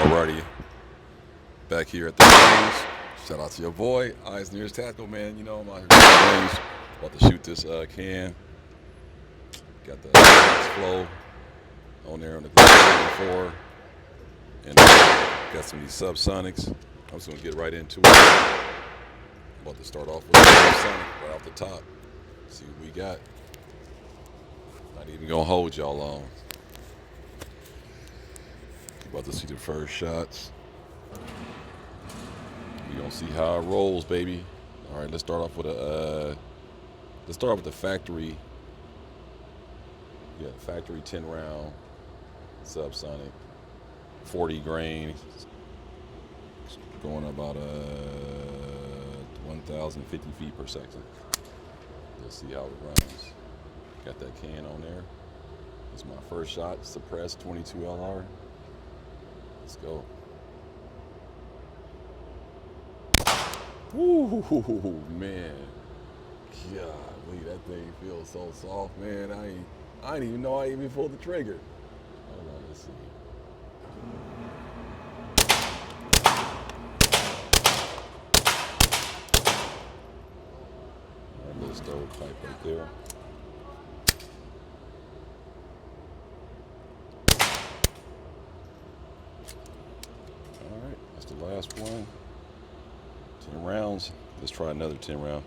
Alrighty, back here at the range. Shout out to your boy, Eyes Nearest Tackle, man. You know, I'm out here at the range. About to shoot this can. Got the flow on there on the Glock 4. And got some of these subsonics. I'm just going to get right into it. I'm about to start off with the subsonic right off the top. See what we got. Not even going to hold y'all long. About to see the first shots. We're gonna see how it rolls, baby. All right, let's start off with the factory. Yeah, factory 10 round subsonic, 40 grain, going about 1,050 feet per second. Let's see how it runs. Got that can on there. It's my first shot. Suppressor 22 LR. Let's go. Ooh, man. Golly, that thing feels so soft, man. I didn't even know I even pulled the trigger. Hold on, let's see. That little stovepipe right there. All right, that's the last one. 10 rounds. Let's try another 10 round.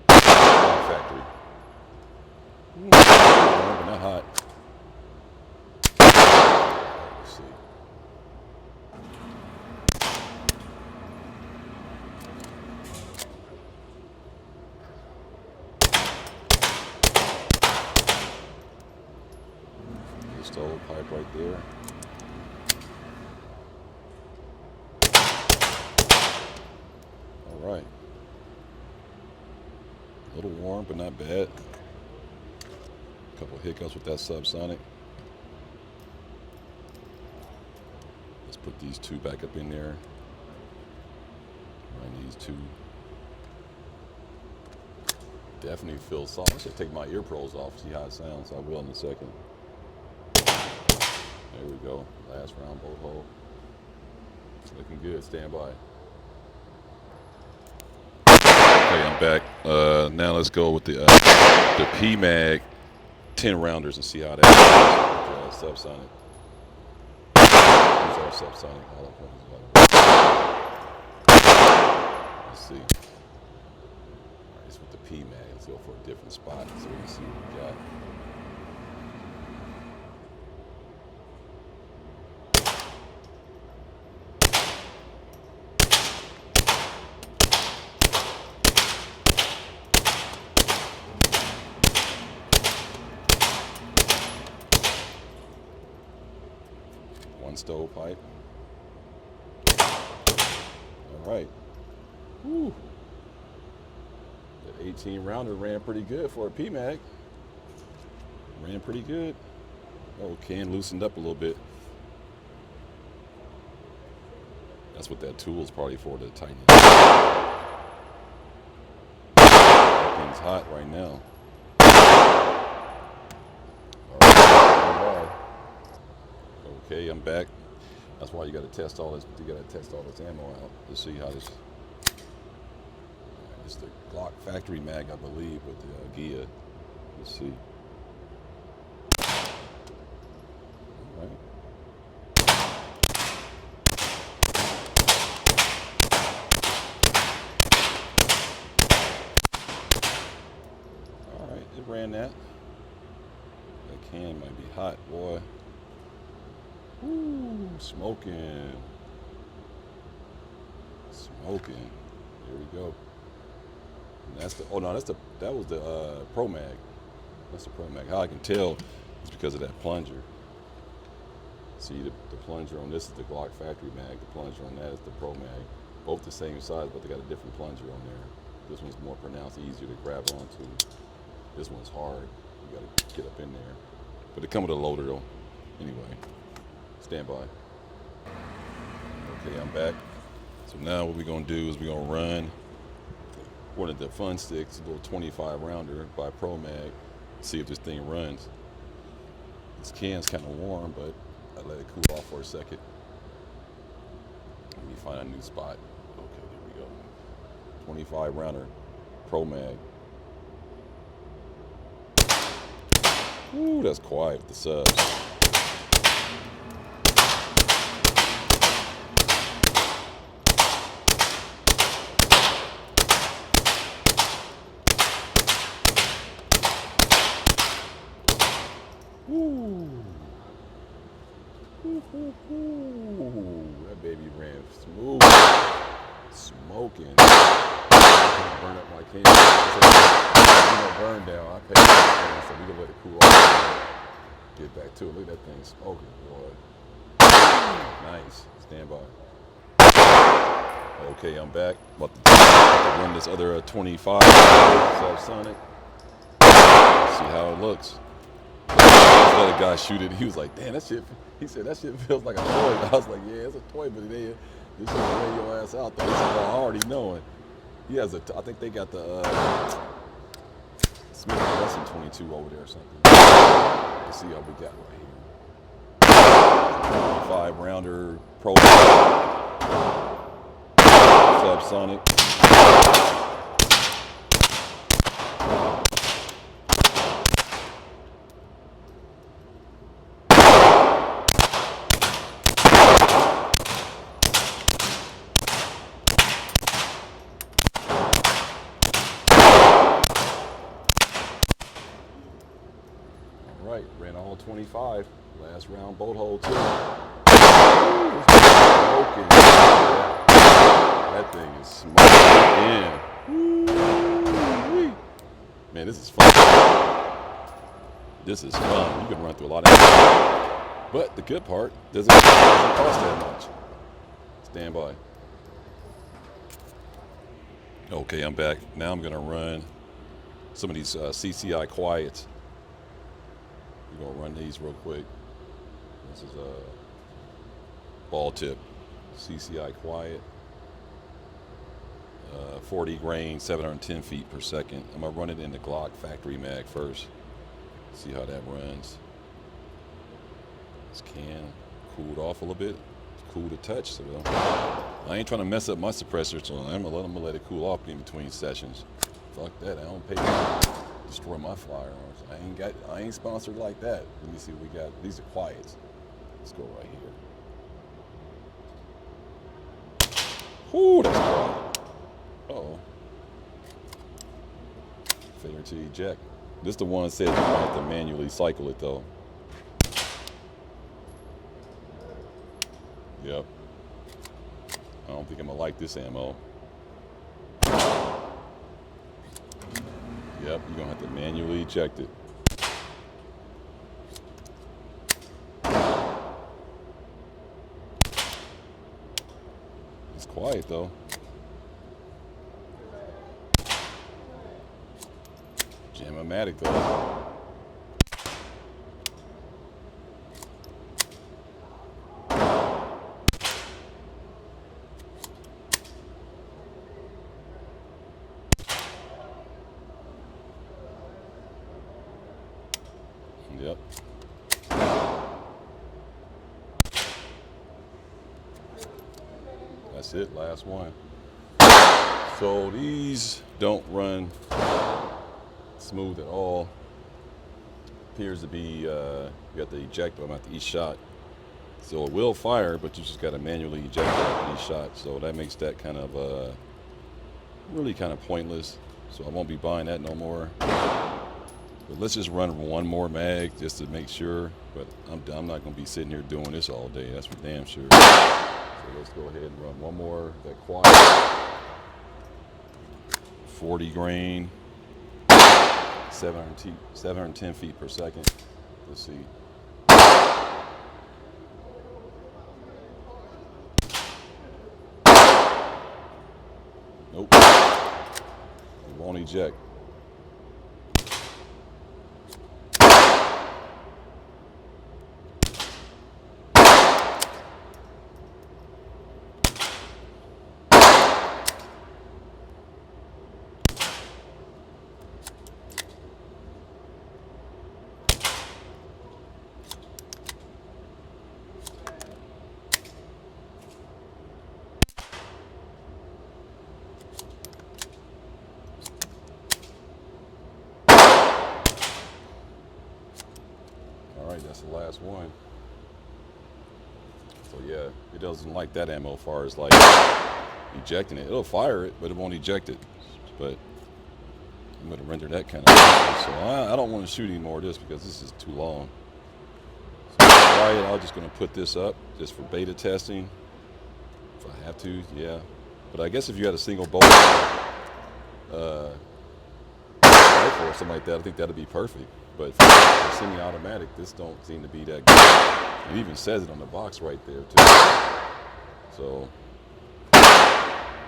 Factory. But not hot. Let's see. The stovepipe right there. All right. A little warm, but not bad. A couple hiccups with that subsonic. Let's put these two back up in there. Run these two. Definitely feels soft. I should take my ear pros off, see how it sounds. I will in a second. There we go. Last round, bolt hole. Looking good. Stand by. Okay, I'm back. Now let's go with the PMag 10 rounders and see how that goes with subsonic. These are subsonic. All of let's see. All right, it's with the PMag. Let's go for a different spot so we can see what we got. One stovepipe. All right. Woo. The 18 rounder ran pretty good for a PMag. Ran pretty good. Oh, can loosened up a little bit. That's what that tool is probably for, to tighten it. That thing's hot right now. Okay, I'm back. That's why you got to test all this. You got to test all this ammo out to see how this. It's the Glock factory mag, I believe, with the Gia. Let's see. All right. All right, it ran that. That can might be hot, boy. Ooh, smoking. Smoking. Here we go. And that's the, oh no, that was the Pro Mag. That's the Pro Mag. How I can tell is because of that plunger. See, the plunger on this is the Glock factory mag. The plunger on that is the Pro Mag. Both the same size, but they got a different plunger on there. This one's more pronounced, easier to grab onto. This one's hard. You gotta get up in there. But they come with a loader though. Anyway. Stand by. Okay, I'm back. So now what we're gonna do is we're gonna run one of the fun sticks, a little 25 rounder by Pro Mag, see if this thing runs. This can's kind of warm, but I let it cool off for a second. Let me find a new spot. Okay, there we go. 25 rounder, Pro Mag. Ooh, that's quiet with the subs. Ooh. Ooh, that baby ran smooth. Smoking. Burn up my camera. Burn down. I paid for it, so we gonna let it cool off. Get back to it. Look at that thing smoking, boy. Nice. Stand by. Okay, I'm back. About to run this other 25 subsonic. See how it looks. Just let a guy shoot it. He was like, damn, that shit. He said that shit feels like a toy. I was like, yeah, it's a toy, but this is lay your ass out there. This is all already knowing. He has I think they got the Smith & Wesson 22 over there or something. Let's see how we got right here. 5 rounder Pro subsonic. Right, ran all 25. Last round bolt hole too. Smoking. That thing is smoking. Man, this is fun. This is fun. You can run through a lot of. But the good part doesn't cost that much. Stand by. Okay, I'm back. Now I'm gonna run some of these CCI quiets. We're gonna run these real quick. This is a ball tip CCI quiet, 40 grain, 710 feet per second. I'm gonna run it in the Glock factory mag first. See how that runs. This can cooled off a little bit. It's cool to touch. So I ain't trying to mess up my suppressor, so I'm gonna let it cool off in between sessions. Fuck that. I don't pay to destroy my firearms. I ain't sponsored like that. Let me see what we got. These are quiets. Let's go right here. Ooh, that's quiet. Uh-oh. Failure to eject. This the one that said you might have to manually cycle it though. Yep. I don't think I'm gonna like this ammo. Yep, you're gonna have to manually eject it. It's quiet though. Jam-o-matic though. Yep. That's it, last one. So these don't run smooth at all. Appears to be, you have to eject them after each shot. So it will fire, but you just got to manually eject it after each shot. So that makes that kind of, really kind of pointless. So I won't be buying that no more. But let's just run one more mag just to make sure. But I'm not going to be sitting here doing this all day. That's for damn sure. So let's go ahead and run one more. That quiet 40 grain, 710 feet per second. Let's see. Nope. It won't eject. All right, that's the last one. So yeah, it doesn't like that ammo as far as like ejecting it. It'll fire it, but it won't eject it. But I'm gonna render that kind of useless. So I don't want to shoot anymore just because this is too long. So I'm just gonna put this up just for beta testing. If I have to, yeah. But I guess if you had a single bolt rifle or something like that, I think that'd be perfect. But for semi-automatic, this don't seem to be that good. It even says it on the box right there too. So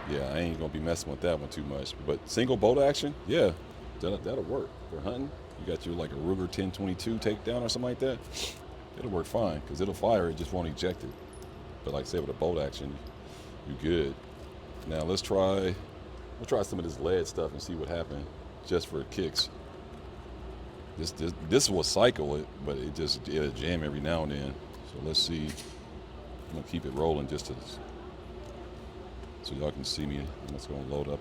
yeah, I ain't gonna be messing with that one too much. But single bolt action, yeah, that'll work for hunting. You got your like a Ruger 1022 takedown or something like that. It'll work fine because it'll fire. It just won't eject it. But like I said, with a bolt action, you're good. Now we'll try some of this lead stuff and see what happened just for kicks. This will cycle it, but it'll jam every now and then. So let's see. I'm gonna keep it rolling just so y'all can see me. I'm just gonna load up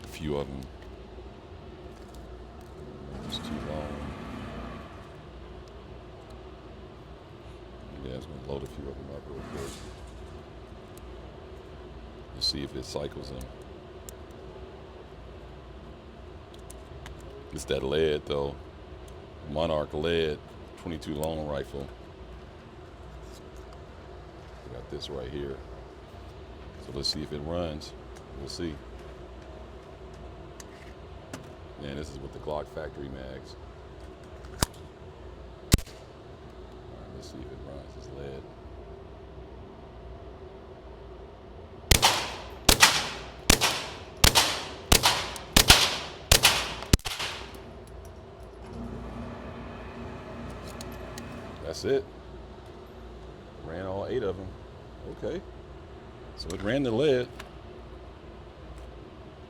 a few of them. It's too long. Yeah, I'm just gonna load a few of them up real quick. Let's see if it cycles them. It's that lead though. Monarch lead 22 long rifle. We got this right here. So let's see if it runs. We'll see. And this is with the Glock factory mags. All right, let's see if it runs. It's lead. That's it. Ran all 8 of them. Okay. So it ran the lead.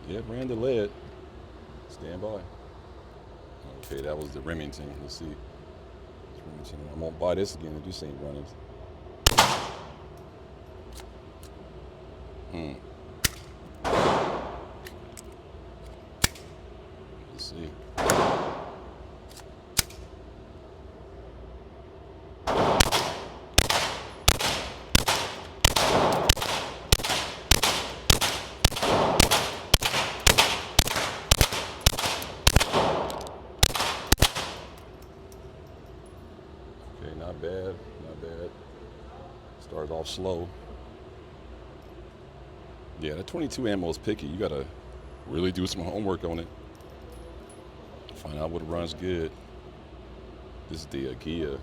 Yeah, it ran the lead. Stand by. Okay, that was the Remington. Let's see. Remington. I'm gonna buy this again if this ain't running. Let's see. Okay, not bad, not bad. Started off slow. Yeah, that 22 ammo is picky. You gotta really do some homework on it. Find out what runs good. This is the Gia.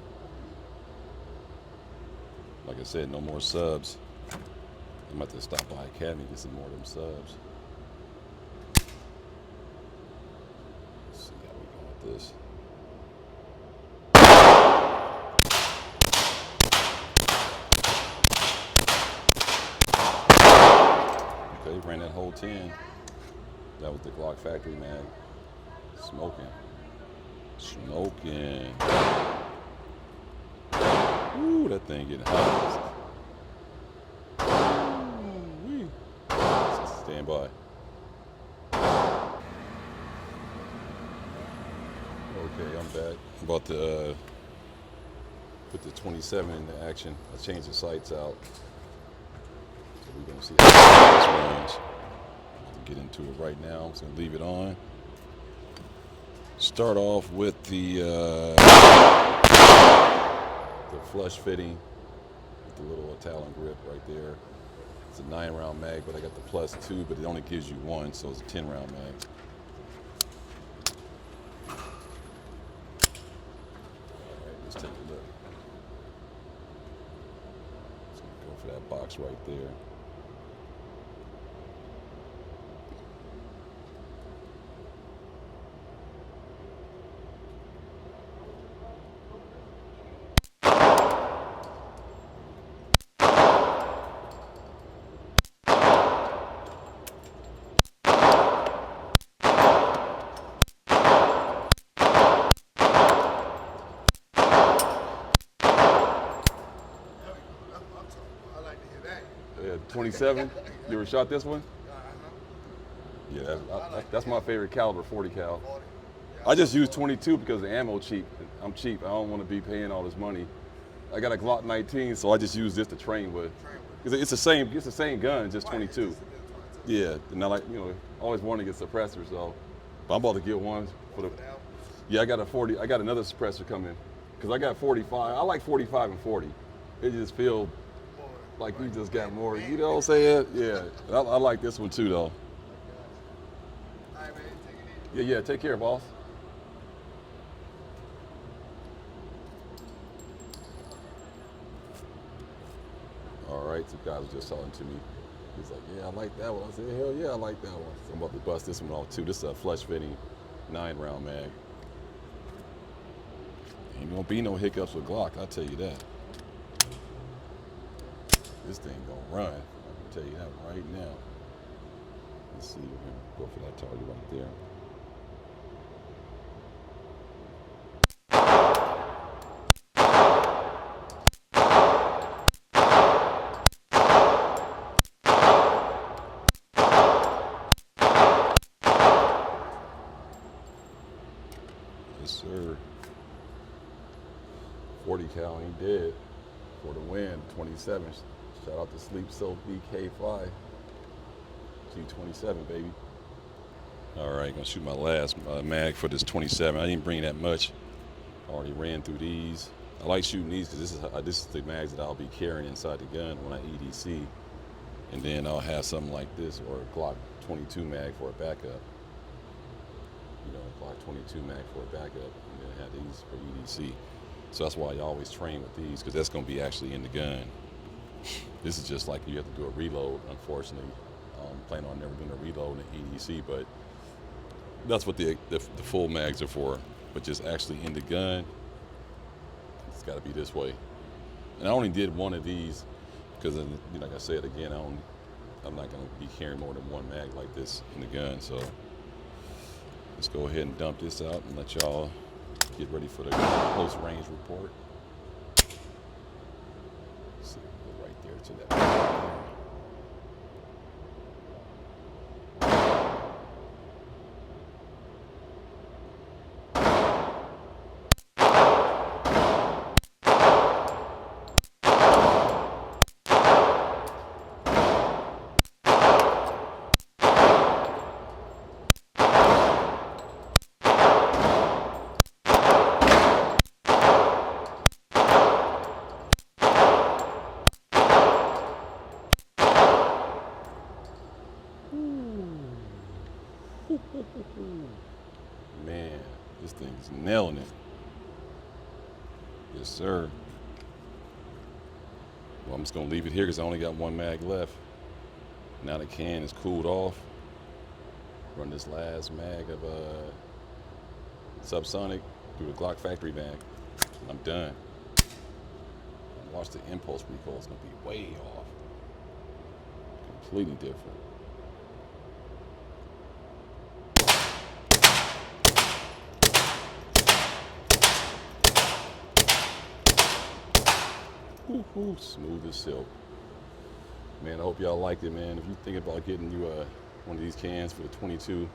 Like I said, no more subs. I'm about to stop by Academy to get some more of them subs. Let's see how we go with this. Okay, ran that whole 10. That was the Glock factory mag. Smoking. Ooh, that thing getting hot. Ooh-wee. Stand by. Okay, I'm back. I'm about to put the 27 into action. I changed the sights out. So we're gonna see how this runs. Get into it right now. I'm just gonna leave it on. Start off with the flush fitting with the little Talon grip right there. It's a 9-round mag, but I got the +2, but it only gives you 1, so it's a 10-round mag. All right, let's take a look. Just gonna go for that box right there. Yeah, 27. You ever shot this one? Yeah, that's my favorite caliber, 40 cal. I just use 22 because the ammo cheap. I'm cheap. I don't want to be paying all this money. I got a Glock 19, so I just use this to train with. It's the same gun, just 22. Yeah, and I like, always wanted to get suppressor, so but I'm about to get one for the. Yeah, I got a 40. I got another suppressor coming because I got 45. I like 45 and 40. It just feels like you just got more. You know what I'm saying? Yeah, I like this one too, though. Yeah. Take care, boss. All right, some guy was just talking to me. He's like, yeah, I like that one. I said, hell yeah, I like that one. So I'm about to bust this one off too. This is a flush fitting 9-round mag. Ain't gonna be no hiccups with Glock, I'll tell you that. This thing gonna run. I can tell you that right now. Let's see, we're gonna go for that target right there. Yes, sir. 40 cal ain't dead. For the win, 27. Shout out to Sleep Soap BK5. G27, baby. All right, gonna shoot my last mag for this 27. I didn't bring that much. I already ran through these. I like shooting these because this is the mags that I'll be carrying inside the gun when I EDC. And then I'll have something like this or a Glock 22 mag for a backup. Glock 22 mag for a backup, and then have these for EDC. So that's why I always train with these, because that's going to be actually in the gun. This is just like you have to do a reload, unfortunately. I'm planning on never doing a reload in EDC, but that's what the full mags are for. But just actually in the gun, it's got to be this way. And I only did one of these because, like I said again, I'm not going to be carrying more than one mag like this in the gun. So let's go ahead and dump this out and let y'all get ready for the close range report. Let's see, go right there to that. Man, this thing is nailing it. Yes, sir. Well, I'm just going to leave it here because I only got one mag left. Now the can is cooled off. Run this last mag of subsonic through the Glock factory bag. I'm done. Watch the impulse recoil. It's going to be way off. Completely different. Smooth as silk. Man, I hope y'all liked it, man. If you think about getting you one of these cans for the 22,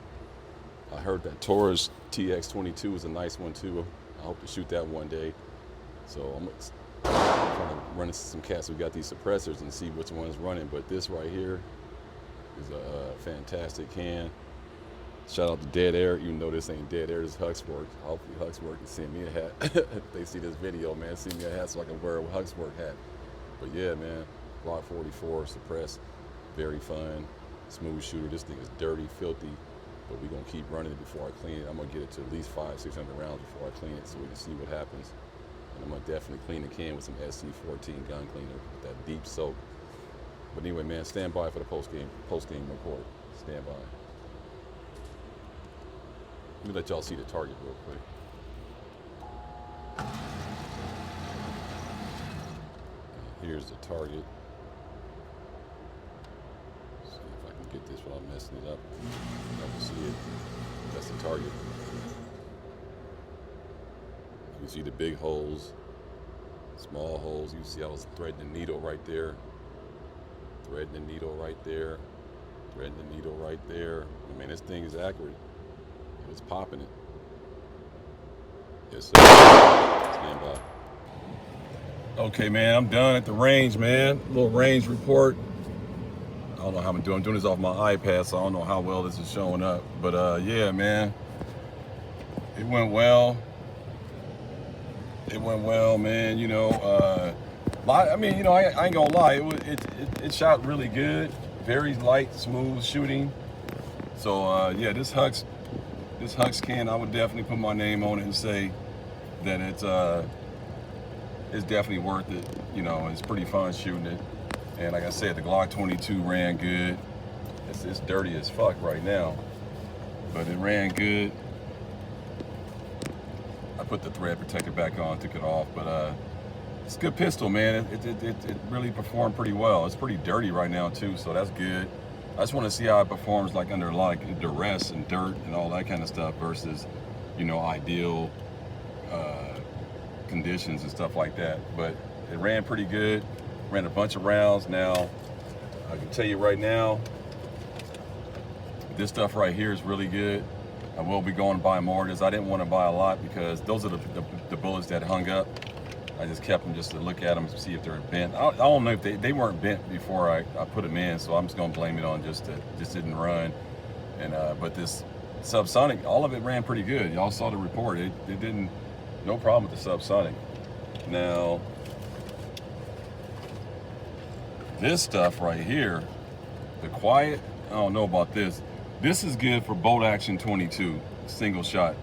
I heard that Taurus TX22 is a nice one too. I hope to shoot that one day. So I'm trying to run into some cats who got these suppressors and see which one's running. But this right here is a fantastic can. Shout out to Dead Air, even though this ain't Dead Air, this is Huxwrx. Hopefully Huxwrx can send me a hat. If they see this video, man, send me a hat so I can wear a Huxwrx hat. But yeah, man, Glock 44, suppressed, very fun, smooth shooter. This thing is dirty, filthy, but we're gonna keep running it before I clean it. I'm gonna get it to at least 500-600 rounds before I clean it so we can see what happens. And I'm gonna definitely clean the can with some SC14 gun cleaner with that deep soak. But anyway, man, stand by for the post-game report. Stand by. Let me let y'all see the target real quick. And here's the target. See if I can get this without messing it up. I can see it. That's the target. You can see the big holes, small holes. You see I was threading the needle right there. Threading the needle right there. Threading the needle right there. I mean, this thing is accurate. It's popping it. Yes, sir. Stand by. Okay, man, I'm done at the range, man. Little range report. I don't know how I'm doing. I'm doing this off my iPad, so I don't know how well this is showing up. But yeah, man, it went well. It went well, man. You know, I mean, you know, I ain't gonna lie. It shot really good. Very light, smooth shooting. So yeah, this Hux can, I would definitely put my name on it and say that it's definitely worth it. You know, it's pretty fun shooting it. And like I said, the Glock 22 ran good. It's dirty as fuck right now, but it ran good. I put the thread protector back on, took it off, but it's a good pistol, man. It really performed pretty well. It's pretty dirty right now too, so that's good. I just want to see how it performs like under a lot of duress and dirt and all that kind of stuff versus, you know, ideal conditions and stuff like that. But it ran pretty good. Ran a bunch of rounds. Now, I can tell you right now, this stuff right here is really good. I will be going to buy more of this. I didn't want to buy a lot because those are the bullets that hung up. I just kept them just to look at them to see if they're bent. I don't know if they weren't bent before I put them in, so I'm just gonna blame it on just didn't run. And but this subsonic, all of it ran pretty good. Y'all saw the report. It didn't, no problem with the subsonic. Now, this stuff right here, the quiet, I don't know about this. This is good for bolt action 22, single shot.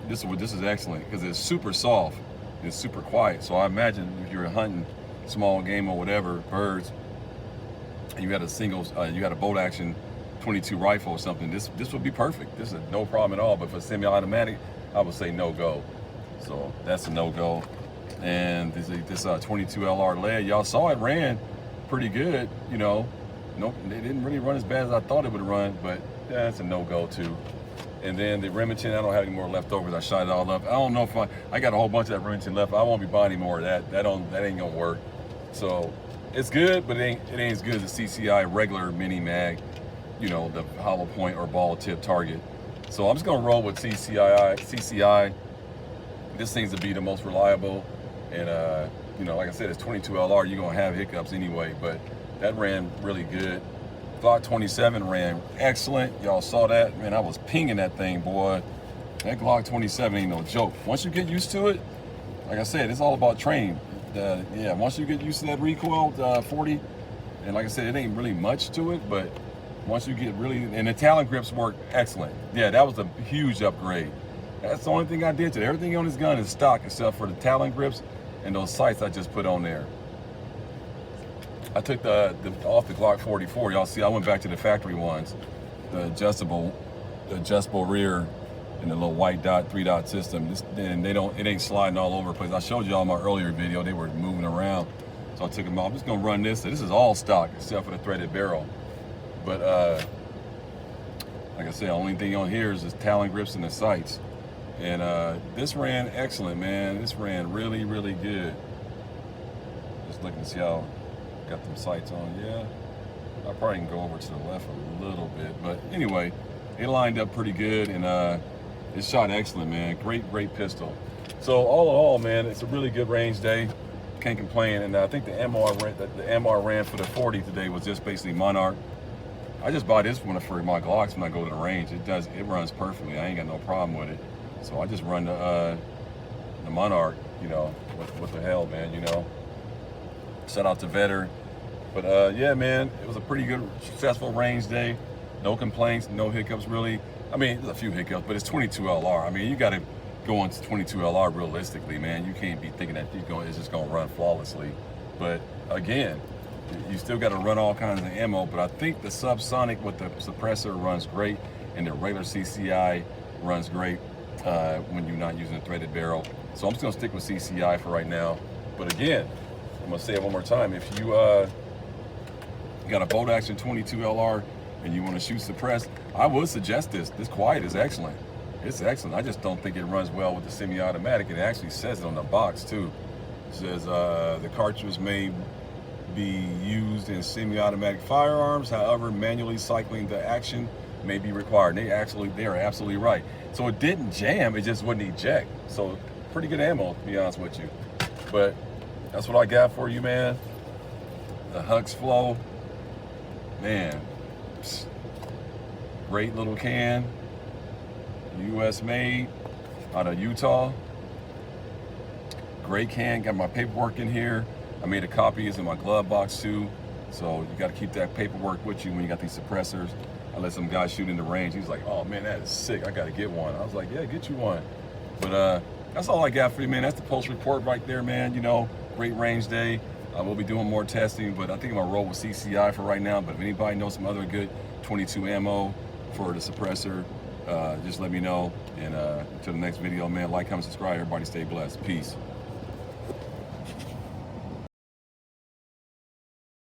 This is excellent because it's super soft. It's super quiet. So I imagine if you're hunting small game or whatever, birds, and you had a bolt action 22 rifle or something, this would be perfect. This is no problem at all. But for semi-automatic, I would say no go. So that's a no go. And this 22 LR lead, y'all saw it ran pretty good. You know, nope, they didn't really run as bad as I thought it would run, but yeah, that's a no go too. And then the Remington, I don't have any more leftovers. I shot it all up. I don't know if I got a whole bunch of that Remington left. I won't be buying any more of that. That ain't gonna work. So it's good, but it ain't as good as the CCI regular mini mag, you know, the hollow point or ball tip target. So I'm just gonna roll with CCI. This seems to be the most reliable. And you know, like I said, it's 22 LR. You're gonna have hiccups anyway, but that ran really good. Glock 27 ran excellent. Y'all saw that, man. I was pinging that thing, boy. That Glock 27 ain't no joke. Once you get used to it, like I said, it's all about training. Yeah, once you get used to that recoil 40, and like I said, it ain't really much to it, but once you get really, and the talon grips work excellent. Yeah, that was a huge upgrade. That's the only thing I did to it. Everything on this gun is stock except for the talon grips and those sights I just put on there. I took off the Glock 44. Y'all see, I went back to the factory ones, the adjustable rear, and the little white dot, 3-dot system. And it ain't sliding all over the place. I showed y'all in my earlier video, they were moving around. So I took them off. I'm just gonna run this. This is all stock except for the threaded barrel. But like I said, the only thing on here is the talon grips and the sights. And this ran excellent, man. This ran really, really good. Just looking to see how got them sights on. Yeah, I probably can go over to the left a little bit, but anyway, it lined up pretty good, and it shot excellent, man. Great pistol. So all in all, man, it's a really good range day. Can't complain. And I think the MR ran for the 40 today was just basically Monarch. I just buy this one for my Glocks when I go to the range. It runs perfectly. I ain't got no problem with it. So I just run the Monarch. You know, what the hell, man. You know. Shout out to Vetter. But yeah, man, it was a pretty good, successful range day. No complaints, no hiccups really. I mean, there's a few hiccups, but it's 22 LR. I mean, you got to go into 22 LR realistically, man. You can't be thinking that it's just going to run flawlessly. But again, you still got to run all kinds of ammo. But I think the subsonic with the suppressor runs great, and the regular CCI runs great when you're not using a threaded barrel. So I'm just going to stick with CCI for right now. But again, I'm gonna say it one more time. If you got a bolt action 22 LR and you want to shoot suppressed, I would suggest this. This quiet is excellent. It's excellent. I just don't think it runs well with the semi-automatic. It actually says it on the box too. It says the cartridge may be used in semi-automatic firearms. However, manually cycling the action may be required. They are absolutely right. So it didn't jam, it just wouldn't eject. So pretty good ammo, to be honest with you. But that's what I got for you, man. The Huxwrx, man, great little can, US made, out of Utah. Great can, got my paperwork in here. I made a copy, it's in my glove box too. So you gotta keep that paperwork with you when you got these suppressors. I let some guy shoot in the range. He was like, oh man, that is sick, I gotta get one. I was like, yeah, get you one. But that's all I got for you, man. That's the post report right there, man. You know, great range day. We'll be doing more testing, but I think I'm gonna roll with CCI for right now. But if anybody knows some other good 22 ammo for the suppressor, just let me know. And until the next video, man, like, comment, subscribe. Everybody stay blessed. Peace.